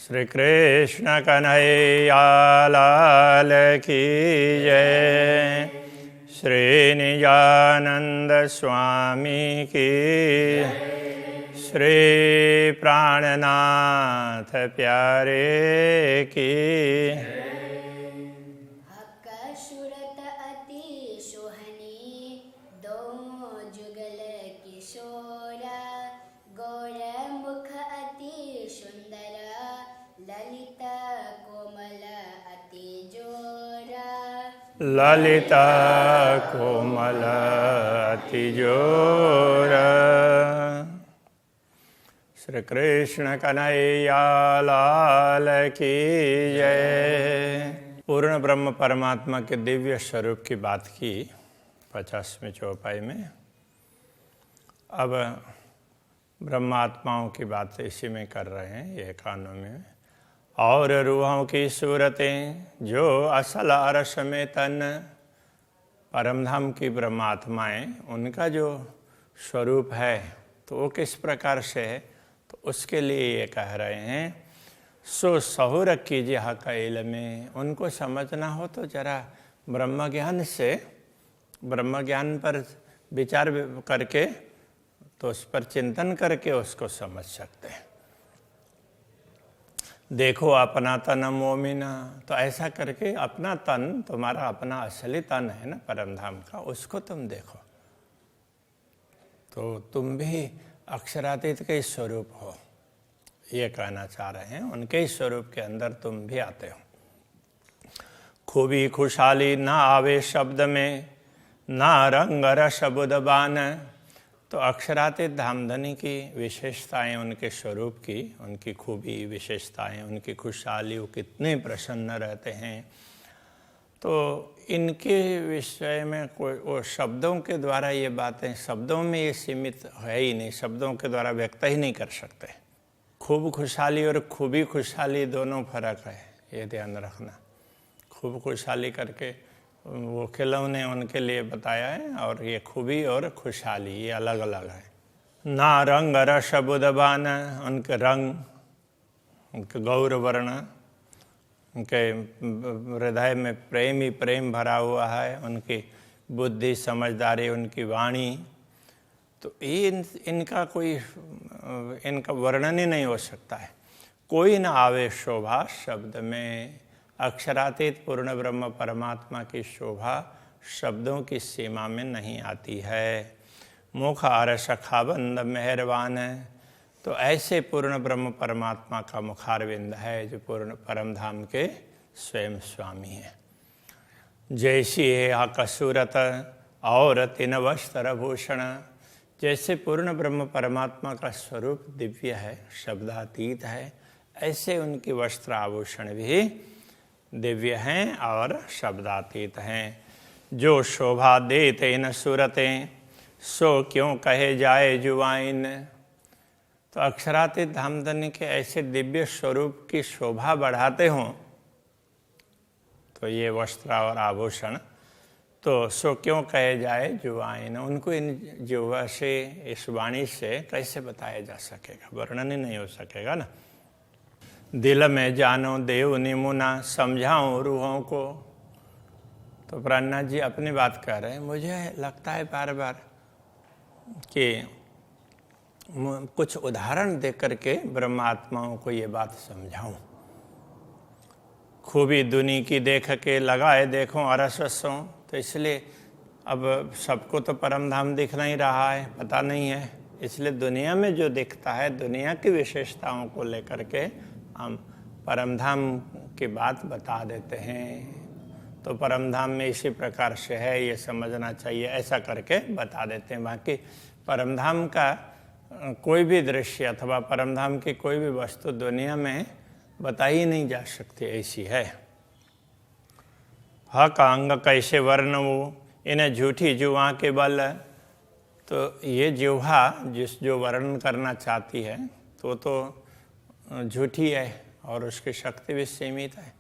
श्री कृष्ण कन्हैया लाल की जय। श्री निजानंद स्वामी की, श्री प्राणनाथ प्यारे की। सुरत अति सोहनी दो जुगल किशोरा, गौर मुख अति सुंदर ललित कोमल अति जोरा। ललिता कोमल अति जोरा। श्री कृष्ण कन्हैया लाल की जय। पूर्ण ब्रह्म परमात्मा के दिव्य स्वरूप की बात की 50वें चौपाई में। अब ब्रह्मात्माओं की बात इसी में कर रहे हैं, ये 91 में। और रूहों की सूरतें जो असल अरस में तन, परमधाम की ब्रह्मात्माएं, उनका जो स्वरूप है तो वो किस प्रकार से है, तो उसके लिए ये कह रहे हैं सो सहुर कीजिए कैल में। उनको समझना हो तो जरा ब्रह्म ज्ञान से, ब्रह्म ज्ञान पर विचार करके, तो उस पर चिंतन करके उसको समझ सकते हैं। देखो अपना तन मोमिना, तो ऐसा करके अपना तन, तुम्हारा अपना असली तन है ना परमधाम का, उसको तुम देखो तो तुम भी अक्षरातीत के स्वरूप हो, ये कहना चाह रहे हैं। उनके स्वरूप के अंदर तुम भी आते हो। खूबी खुशहाली ना आवे शब्द में, ना रंग रस बुदबान। तो अक्षरातीत धामधनी की विशेषताएं, उनके स्वरूप की, उनकी खूबी विशेषताएं, उनकी खुशहाली, वो कितने प्रसन्न रहते हैं, तो इनके विषय में कोई वो शब्दों के द्वारा ये बातें, शब्दों में ये सीमित है ही नहीं, शब्दों के द्वारा व्यक्त ही नहीं कर सकते। खूब खुशहाली और खूबी खुशहाली दोनों फर्क है, ये ध्यान रखना। खूब खुशहाली करके वो खिलौने उनके लिए बताया है, और ये खूबी और खुशहाली ये अलग अलग है। ना रंग रस बुदबान, उनके रंग, उनके गौर वर्ण, उनके हृदय में प्रेम ही प्रेम भरा हुआ है, उनकी बुद्धि समझदारी, उनकी वाणी, तो इनका कोई, इनका वर्णन ही नहीं हो सकता है। कोई न आवे शोभा शब्द में। अक्षरातीत पूर्ण ब्रह्म परमात्मा की शोभा शब्दों की सीमा में नहीं आती है। मुख आर सखाबंद मेहरबान है, तो ऐसे पूर्ण ब्रह्म परमात्मा का मुखारविंद है जो पूर्ण परमधाम के स्वयं स्वामी हैं। जैसी है आकसूरत और तीन वस्त्र भूषण। जैसे पूर्ण ब्रह्म परमात्मा का स्वरूप दिव्य है, शब्दातीत है, ऐसे उनकी वस्त्र आभूषण भी दिव्य हैं और शब्दातीत हैं। जो शोभा देते न सूरतें, सो क्यों कहे जाए जुवाइन। तो अक्षरातीत धामधनी के ऐसे दिव्य स्वरूप की शोभा बढ़ाते हों तो ये वस्त्र और आभूषण, तो सो क्यों कहे जाए जुवाइन। उनको इन जुवा से, इस वाणी से कैसे बताया जा सकेगा, वर्णन ही नहीं हो सकेगा ना। दिल में जानो देव निमुना, समझाऊं रूहों को। तो प्राणनाथ जी अपनी बात कर रहे हैं। मुझे लगता है बार बार कि कुछ उदाहरण दे करके ब्रह्मात्माओं को ये बात समझाऊं। खूबी दुनी की देख के लगाए देखो अरसों। तो इसलिए अब सबको तो परमधाम दिख नहीं रहा है, पता नहीं है, इसलिए दुनिया में जो दिखता है, दुनिया की विशेषताओं को लेकर के हम परमधाम की बात बता देते हैं। तो परमधाम में इसी प्रकार से है, ये समझना चाहिए, ऐसा करके बता देते हैं। बाकी परमधाम का कोई भी दृश्य अथवा परमधाम की कोई भी वस्तु दुनिया में बताई नहीं जा सकती, ऐसी है। हक अंग कैसे वर्ण वो, इन्हें झूठी जुआ के बल। तो ये जुहा जो वर्णन करना चाहती है तो झूठी है और उसकी शक्ति भी सीमित है।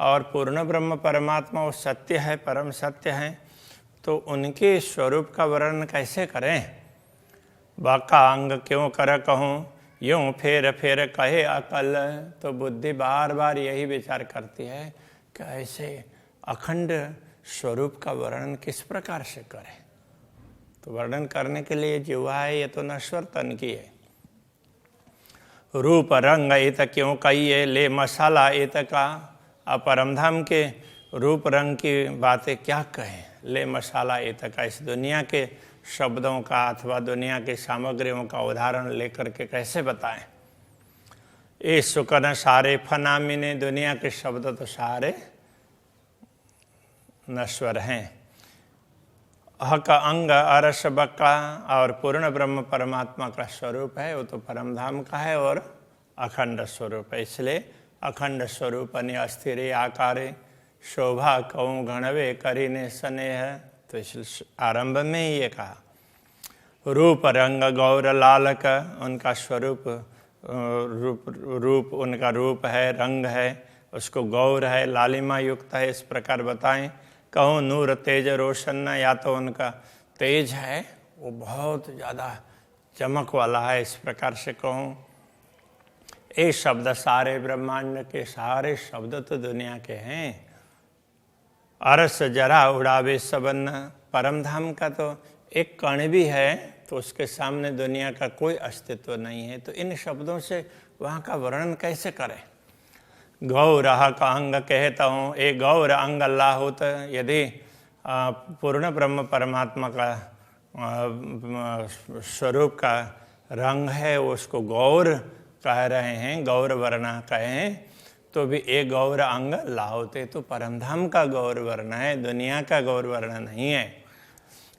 और पूर्ण ब्रह्म परमात्मा वो सत्य है, परम सत्य है, तो उनके स्वरूप का वर्णन कैसे करें। बाका अंग क्यों कर कहूँ, यूं फेर फेर कहे अकल। तो बुद्धि बार बार यही विचार करती है कि ऐसे अखंड स्वरूप का वर्णन किस प्रकार से करें। तो वर्णन करने के लिए जिह्वा है, ये तो नश्वर तन की है। रूप रंग इत क्यों कहिए, ले मसाला इत का। अब परमधाम के रूप रंग की बातें क्या कहें, ले मसाला इत का। इस दुनिया के शब्दों का अथवा दुनिया की सामग्रियों का उदाहरण लेकर के कैसे बताएं। ये सुकन सारे फनामिने, दुनिया के शब्द तो सारे नश्वर हैं। हक अंग अरस बक्का, और पूर्ण ब्रह्म परमात्मा का स्वरूप है, वो तो परमधाम का है और अखंड स्वरूप है। इसलिए अखंड स्वरूप अस्थिर आकारे, शोभा कहूँ गणवे करीने स्नेह। तो इस आरंभ में ही ये कहा। रूप रंग गौर लालक, उनका स्वरूप रूप उनका रूप है, रंग है, उसको गौर है, लालिमा युक्त है, इस प्रकार बताएं। कहूँ नूर तेज रोशन, या तो उनका तेज है वो बहुत ज़्यादा चमक वाला है, इस प्रकार से कहूँ। ये शब्द सारे ब्रह्मांड के सारे शब्द तो दुनिया के हैं। अरस जरा उड़ावे सबन, परमधाम का तो एक कण भी है तो उसके सामने दुनिया का कोई अस्तित्व नहीं है। तो इन शब्दों से वहाँ का वर्णन कैसे करें। गौर का अंग कहता हूँ, ए गौर अंग अल्लाह होता। यदि पूर्ण ब्रह्म परमात्मा का स्वरूप का रंग है, उसको गौर कह रहे हैं, गौर वर्ण कहें, तो भी एक गौर अंग लाहोते, तो परमधाम का गौर वर्ण है, दुनिया का गौर वर्ण नहीं है।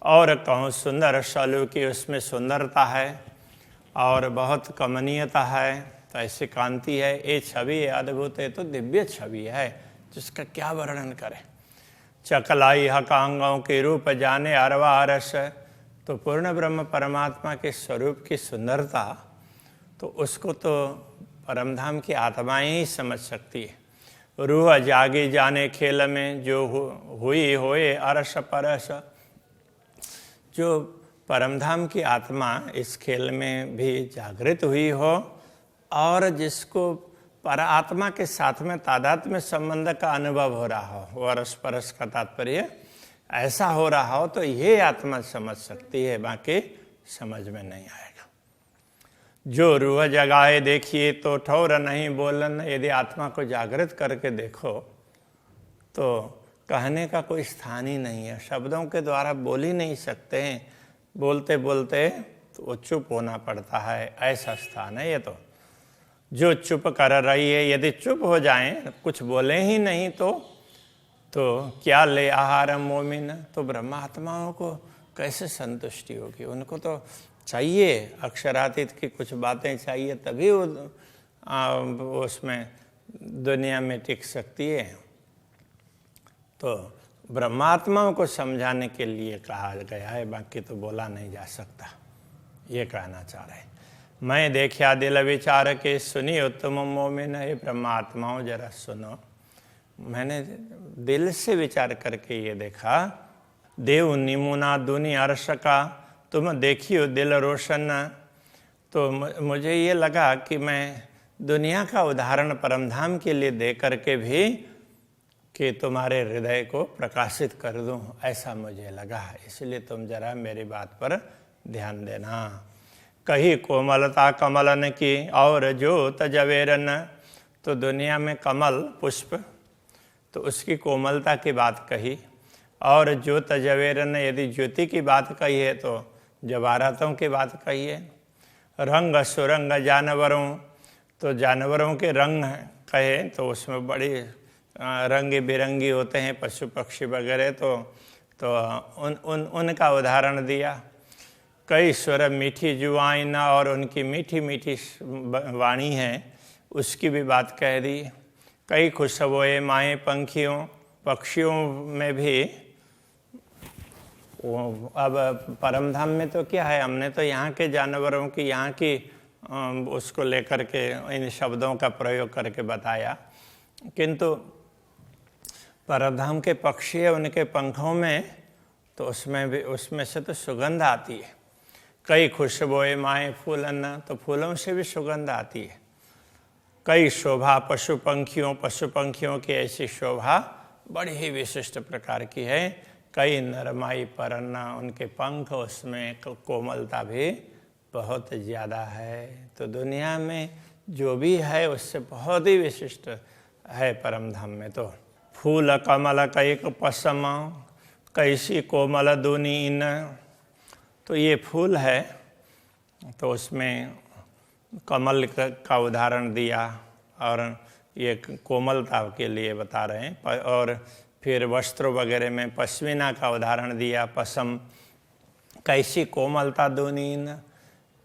और कहूँ सुंदर शलु की, उसमें सुंदरता है और बहुत कमनीयता है, तो ऐसी कांति है। ये छवि अद्भुत है, तो दिव्य छवि है जिसका क्या वर्णन करें। चकलाई हकांगों के रूप जाने अरवा अरस, तो पूर्ण ब्रह्म परमात्मा के स्वरूप की सुंदरता तो उसको तो परमधाम की आत्माएं ही समझ सकती है। रूह जागी जाने खेल में, जो हुई होए अरस परस, जो परमधाम की आत्मा इस खेल में भी जागृत हुई हो और जिसको पर आत्मा के साथ में तादात्म्य संबंध का अनुभव हो रहा हो, वो अरस परस का तात्पर्य ऐसा हो रहा हो, तो ये आत्मा समझ सकती है, बाकी समझ में नहीं आएगा। जो रूह जगाए देखिए तो ठौर नहीं बोलन, यदि आत्मा को जागृत करके देखो तो कहने का कोई स्थान ही नहीं है, शब्दों के द्वारा बोल ही नहीं सकते हैं, बोलते बोलते तो वो चुप होना पड़ता है, ऐसा स्थान है ये। तो जो चुप कर रही है, यदि चुप हो जाएं, कुछ बोले ही नहीं तो क्या ले आहारम मोमिन, तो ब्रह्मात्माओं को कैसे संतुष्टि होगी। उनको तो चाहिए अक्षरातीत की कुछ बातें चाहिए, तभी वो उसमें दुनिया में टिक सकती है। तो ब्रह्मात्माओं को समझाने के लिए कहा गया है, बाकी तो बोला नहीं जा सकता, ये कहना चाह रहे हैं। मैं देखा दिल विचार के, सुनी उत्तम मोमिन, है ब्रह्मात्माओं जरा सुनो। मैंने दिल से विचार करके ये देखा, देव निमुना दुनि अर्श का, तुम देखियो दिल रोशन। तो मुझे ये लगा कि मैं दुनिया का उदाहरण परमधाम के लिए दे करके भी कि तुम्हारे हृदय को प्रकाशित कर दूं, ऐसा मुझे लगा। इसलिए तुम जरा मेरी बात पर ध्यान देना। कही कोमलता कमलन की और ज्योत जवेरन, तो दुनिया में कमल पुष्प तो उसकी कोमलता की बात कही, और ज्योत जवेरन, यदि ज्योति की बात कही है तो जवाहरातों की बात कही है। रंग सुरंग जानवरों, तो जानवरों के रंग कहे तो उसमें बड़ी रंगी बिरंगी होते हैं पशु पक्षी वगैरह, तो उनका उदाहरण दिया। कई स्वर मीठी जुआइन, और उनकी मीठी मीठी वाणी है उसकी भी बात कह दी। कई खुशबुएं माएँ पक्षियों में भी। अब परमधाम में तो क्या है, हमने तो यहाँ के जानवरों की, यहाँ की उसको लेकर के इन शब्दों का प्रयोग करके बताया, किंतु परमधाम के पक्षी है, उनके पंखों में तो उसमें से तो सुगंध आती है। कई खुशबोए माए फूलन, तो फूलों से भी सुगंध आती है। कई शोभा पशु पंखियों की ऐसी शोभा बड़ी ही विशिष्ट प्रकार की है। कई नरमाई परन्ना, उनके पंख, उसमें कोमलता भी बहुत ज़्यादा है। तो दुनिया में जो भी है उससे बहुत ही विशिष्ट है परम धाम में। तो फूल कमल कैक पसम, कैसी कोमल दूनी इन, तो ये फूल है तो उसमें कमल का उदाहरण दिया और ये कोमलता के लिए बता रहे हैं। और फिर वस्त्रों वगैरह में पश्मीना का उदाहरण दिया, पसम, कैसी कोमलता दूनीन।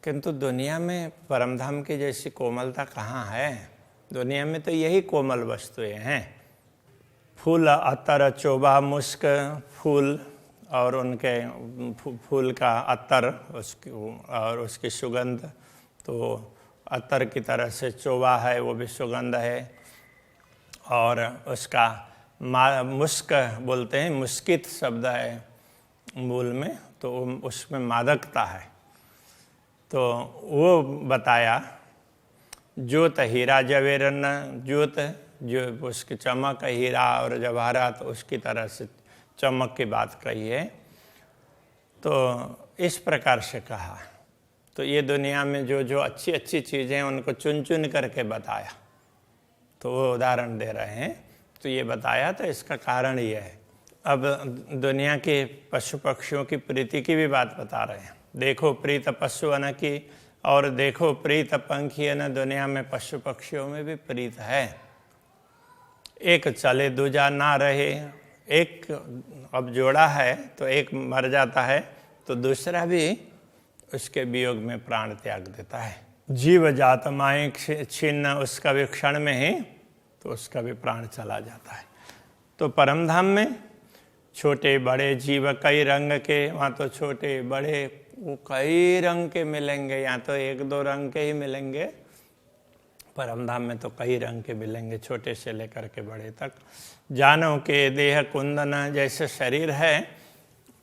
किंतु दुनिया में परमधाम की जैसी कोमलता कहाँ है? दुनिया में तो यही कोमल वस्तुएं हैं। फूल अतर चोबा मुस्क, फूल और उनके फूल का अतर उसकी और उसकी सुगंध, तो अतर की तरह से चोबा है वो भी सुगंध है। और उसका मुस्क बोलते हैं, मुस्कित शब्द है मूल में, तो उसमें मादकता है। तो वो बताया ज्योत हीरा जवेरन, ज्योत जो उसकी चमक, हीरा और जवाहरात उसकी तरह से चमक की बात कही है। तो इस प्रकार से कहा। तो ये दुनिया में जो जो अच्छी अच्छी चीज़ें हैं उनको चुन चुन करके बताया। तो वो उदाहरण दे रहे हैं। तो ये बताया तो इसका कारण ये है। अब दुनिया के पशु पक्षियों की प्रीति की भी बात बता रहे हैं। देखो प्रीत पशु अन की, और देखो प्रीत पंखी अन। दुनिया में पशु पक्षियों में भी प्रीत है। एक चले दूजा ना रहे, एक अब जोड़ा है तो एक मर जाता है तो दूसरा भी उसके वियोग में प्राण त्याग देता है। जीव जात माए छिन्न, उसका भी क्षण में ही तो उसका भी प्राण चला जाता है। तो परमधाम में छोटे बड़े जीव कई रंग के, वहाँ तो छोटे बड़े वो कई रंग के मिलेंगे, यहाँ तो एक दो रंग के ही मिलेंगे। परमधाम में तो कई रंग के मिलेंगे, छोटे से लेकर के बड़े तक। जानों के देह कुंदन, जैसे शरीर है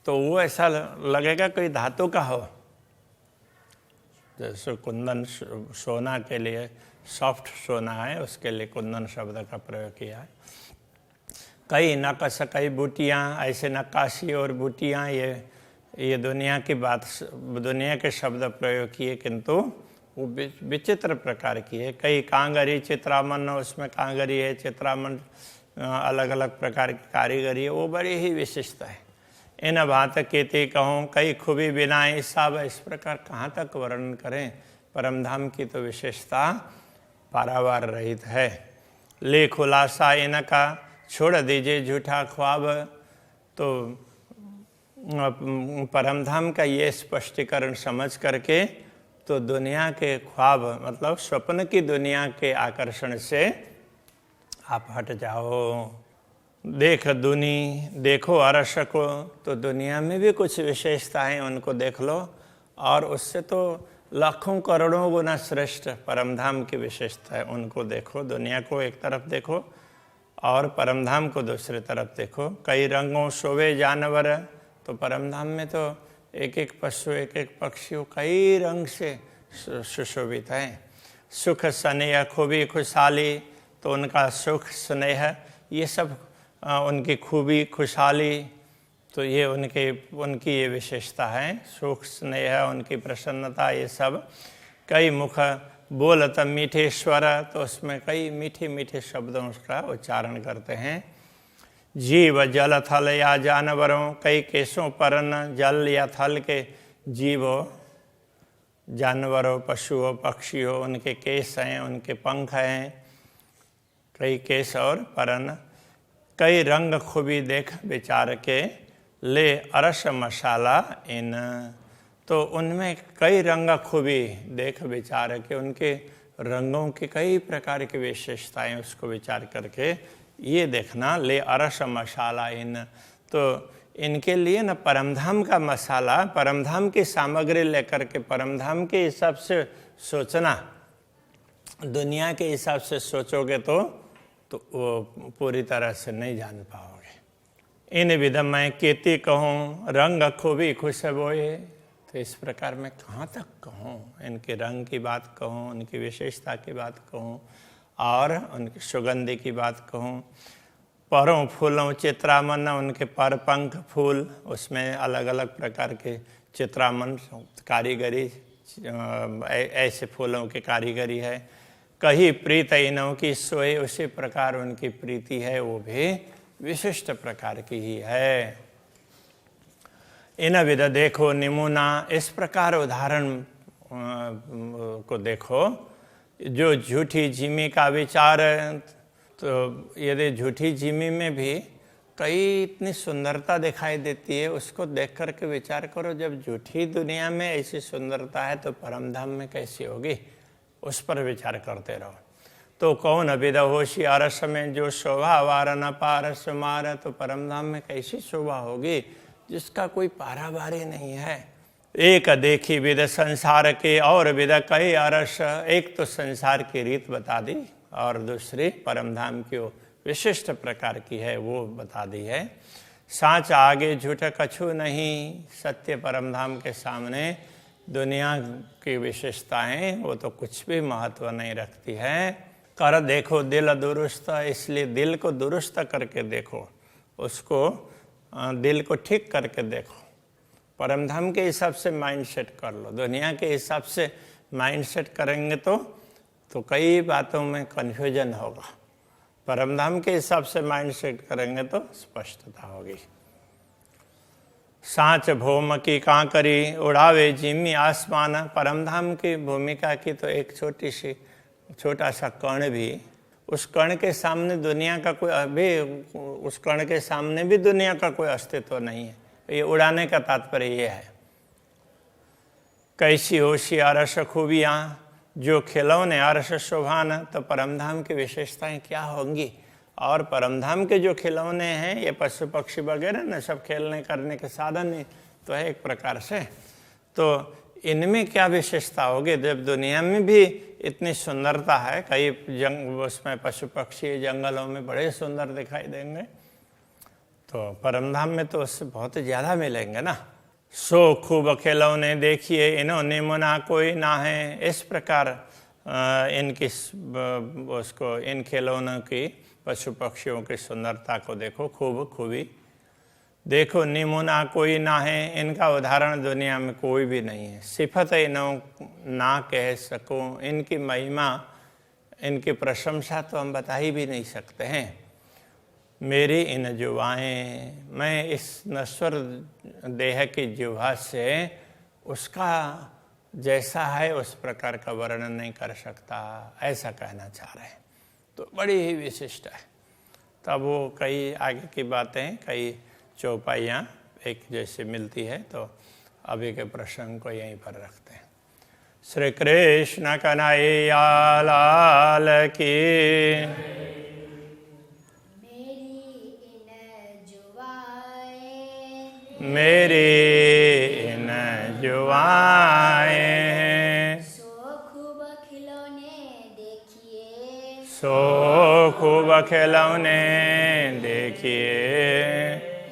तो वो ऐसा लगेगा कोई धातु का हो। जैसे कुंदन सोना के लिए, सॉफ्ट सोना है, उसके लिए कुंदन शब्द का प्रयोग किया है। कई नकश कई बूटियाँ, ऐसे नक्काशी और बूटियाँ, ये दुनिया की बात, दुनिया के शब्द प्रयोग किए, किंतु वो विचित्र प्रकार की है। कई कांगरी चित्रामन, उसमें कांगरी है, चित्रामन अलग अलग प्रकार की कारीगरी है, वो बड़ी ही विशिष्ट है। इन बात केते कहूँ कई खूबी बिनाई सब, इस प्रकार कहाँ तक वर्णन करें। परमधाम की तो विशेषता पारावार रहित है। ले खुलासा इनका, छोड़ दीजिए झूठा ख्वाब। तो परमधाम का ये स्पष्टीकरण समझ करके तो दुनिया के ख्वाब मतलब स्वप्न की दुनिया के आकर्षण से आप हट जाओ। देख दुनी देखो अरस को, तो दुनिया में भी कुछ विशेषताएं उनको देख लो, और उससे तो लाखों करोड़ों गुना श्रेष्ठ परमधाम की विशेषता है, उनको देखो। दुनिया को एक तरफ देखो और परमधाम को दूसरी तरफ देखो। कई रंगों शोभे जानवर, तो परमधाम में तो एक एक पशु, एक एक पक्षी कई रंग से सुशोभित हैं। सुख स्नेह खूबी खुशहाली, तो उनका सुख स्नेह ये सब उनकी खूबी खुशहाली, तो ये उनकी ये विशेषता है। सुख स्नेह, उनकी प्रसन्नता, ये सब। कई मुख बोलत मीठे स्वर, तो उसमें कई मीठे मीठे शब्दों का उच्चारण करते हैं। जीव जल थल या जानवरों, कई केशों परन, जल या थल के जीवों, जानवरों, पशुओं, पक्षियों, उनके केश हैं, उनके पंख हैं, कई केश और परन। कई रंग खूबी देख विचार के, ले अरस मसाला इन, तो उनमें कई रंग खूबी देख विचार के, उनके रंगों की कई प्रकार की विशेषताएं उसको विचार करके ये देखना। ले अरस मसाला इन, तो इनके लिए न परमधाम का मसाला, परमधाम की सामग्री लेकर के परमधाम के हिसाब से सोचना। दुनिया के हिसाब से सोचोगे तो वो पूरी तरह से नहीं जान पाओगे। इन विधम मैं केती कहूँ रंग खूबी खुशबोए, तो इस प्रकार मैं कहाँ तक कहूँ, इनके रंग की बात कहूँ, उनकी विशेषता की बात कहूँ और उनकी सुगंधि की बात कहूँ। परों फूलों चित्रामन, उनके पर पंख फूल, उसमें अलग अलग प्रकार के चित्रामन कारीगरी, ऐसे फूलों की कारीगरी है। कहीं प्रीत इनों की सोए, उसी प्रकार उनकी प्रीति है वो भी विशिष्ट प्रकार की ही है। इन विध देखो निमुना, इस प्रकार उदाहरण को देखो। जो झूठी जिमी का विचार, तो यदि झूठी जिमी में भी कई इतनी सुंदरता दिखाई देती है, उसको देख कर के विचार करो, जब झूठी दुनिया में ऐसी सुंदरता है तो परमधाम में कैसी होगी, उस पर विचार करते रहो। तो कौन विद होशियार में जो शोभा वार न पारस मार, तो परमधाम में कैसी शोभा होगी जिसका कोई पारावारी नहीं है। एक देखी विद संसार के और विद कई अरस, एक तो संसार की रीत बता दी और दूसरी परमधाम की विशिष्ट प्रकार की है वो बता दी है। साँच आगे झूठ कछु नहीं, सत्य परमधाम के सामने दुनिया की विशेषताएं वो तो कुछ भी महत्व नहीं रखती है। कर देखो दिल दुरुस्त, इसलिए दिल को दुरुस्त करके देखो, उसको दिल को ठीक करके देखो। परमधाम के हिसाब से माइंड सेट कर लो, दुनिया के हिसाब से माइंड सेट करेंगे तो कई बातों में कन्फ्यूजन होगा। परमधाम के हिसाब से माइंड सेट करेंगे तो स्पष्टता होगी। साँच भौम की कांकरी, उड़ावे जिमी आसमान, परमधाम की भूमिका की तो एक छोटा सा कण भी, उस कण के सामने दुनिया का कोई, अभी उस कण के सामने भी दुनिया का कोई अस्तित्व नहीं है। ये उड़ाने का तात्पर्य ये है। कैसी होशियार अरस खूबियाँ, जो खिलौने अरस शोभान, तो परमधाम की विशेषताएं क्या होंगी। और परमधाम के जो खिलौने हैं, ये पशु पक्षी वगैरह न, सब खेलने करने के साधन ही तो है एक प्रकार से। तो इनमें क्या विशेषता होगी जब दुनिया में भी इतनी सुंदरता है। कई उसमें पशु पक्षी जंगलों में बड़े सुंदर दिखाई देंगे, तो परमधाम में तो उससे बहुत ज़्यादा मिलेंगे ना। सो खूब खिलौने देखिए इन्होंने मुना कोई ना है, इस प्रकार इनकी उसको इन खिलौनों की पशु पक्षियों की सुंदरता को देखो, खूबी देखो। निमुना कोई ना है, इनका उदाहरण दुनिया में कोई भी नहीं है। सिफत इन्हों ना कह सकूं, इनकी महिमा, इनकी प्रशंसा तो हम बता ही भी नहीं सकते हैं। मेरी इन जुबाएं, मैं इस नश्वर देह की जुबा से उसका जैसा है उस प्रकार का वर्णन नहीं कर सकता, ऐसा कहना चाह रहे हैं। तो बड़ी ही विशिष्ट है। तब वो कई आगे की बातें, कई चौपाइयाँ एक जैसे मिलती है, तो अभी के प्रसंग को यहीं पर रखते हैं। श्री कृष्ण कन्हैया लाल की। मेरी इन जुबाएं, सो खूब खिलौने देखिए, सो खूब खिलौने देखिए।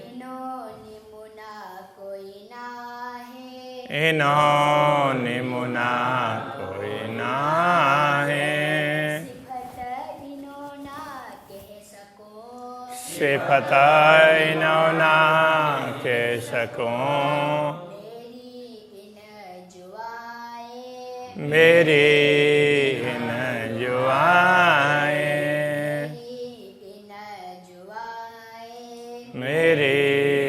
इन्होंने मुना कोई ना है, इन्होंने मुना कोई ना है। सिफत इन्हों ना कह सको, सिफत इन्हों ना कह सकूं। मेरी इन जुबाएं, मेरी